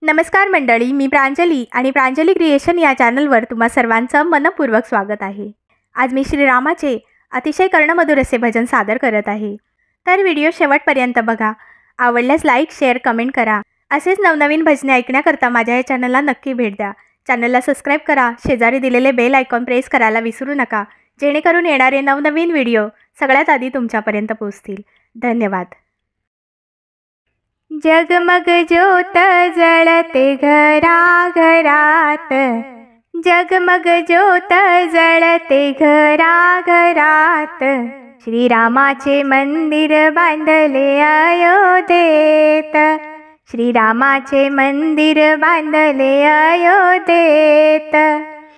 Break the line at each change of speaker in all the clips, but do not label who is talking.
नमस्कार मंडळी, मी प्रांजली आणि प्रांजली क्रिएशन या चॅनलवर तुम्हा सर्वांचं मनपूर्वक स्वागत आहे। आज मी श्रीरामाचे अतिशय कर्णमधुर असे भजन सादर करत आहे। तर व्हिडिओ शेवटपर्यंत बघा। आवडल्यास लाईक, शेअर, कमेंट करा। असेच नवनवीन भजने ऐकण्याकरता माझ्या या चॅनलला नक्की भेट द्या। चॅनलला सबस्क्राइब करा, शेजारी दिलेले बेल आयकॉन प्रेस करायला विसरू नका, जेणेकरून येणारे नवनवीन व्हिडिओ सगळ्यात आधी तुमच्यापर्यंत पोहोचतील। धन्यवाद। जगमग ज्योत जळते घराघरात, जगमग ज्योत जळते घराघरात। श्रीरामाचे मंदिर बांधले अयोध्येत, श्रीरामाचे मंदिर बांधले अयोध्येत।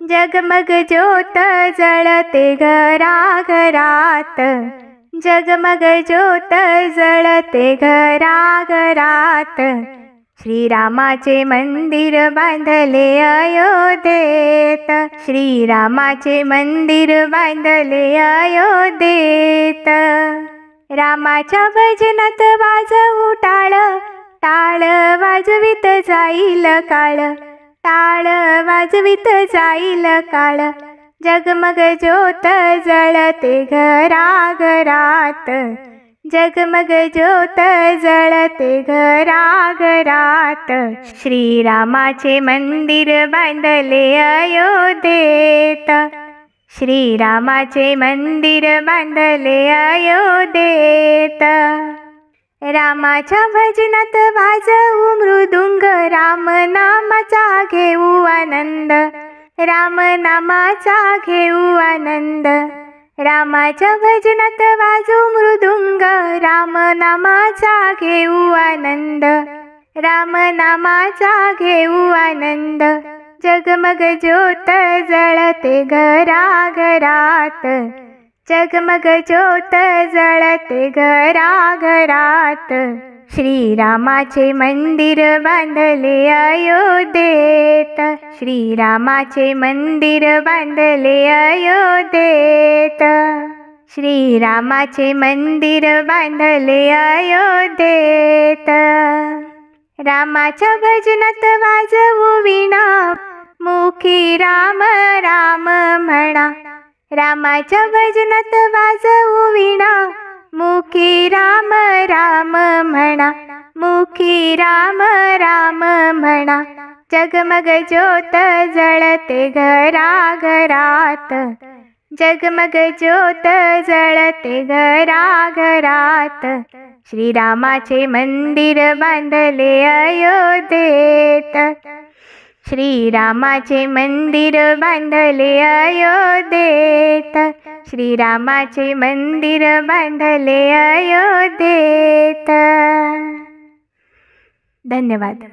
जगमग ज्योत जळते घराघरात, जगमग ज्योत जळते घराघरात। श्रीरामाचे मंदिर बांधले अयोध्येत, श्रीरामाचे मंदिर बांधले अयोध्येत। रामाच्या भजनात वाजवू टाळ, टाळ वाजवित जाईल काळ, टाळ वाजवित जाईल काळ। जगमग ज्योत जळते घराघरात, जगमग ज्योत जळते घराघरात। श्रीरामाचे मंदिर बांधले अयोध्येत, श्रीरामाचे मंदिर बांधले अयोध्येत। रामाच्या भजनात वाजवू मृदुंग, राम नामाचा घेऊ आनंद, राम नामाचा घेऊ आनंद। रामाच्या भजनात वाजू मृदुंग, राम नामाचा घेऊ आनंद, राम नामाचा घेऊ आनंद। जगमग ज्योत जळते घराघरात, जगमग ज्योत जळते घराघरात। श्रीरामाचे मंदिर बांधले अयोध्येत, श्रीरामाचे मंदिर बांधले अयोध्येत, श्रीरामाचे मंदिर बांधले अयोध्येत। रामाच्या भजनात वाजवू वीणा, मुखी राम राम म्हणा। रामाच्या भजनात वाजवू वीणा, मुखी राम राम म्हणा, मुखी राम राम म्हणा। जगमग ज्योत जळते घराघरात, जगमग ज्योत जळते घराघरात। श्रीरामाचे मंदिर बांधले अयोध्येत, श्रीरामाचे मंदिर बांधले अयोध्येत, श्रीरामाचे मंदिर बांधले अयोध्येत। धन्यवाद।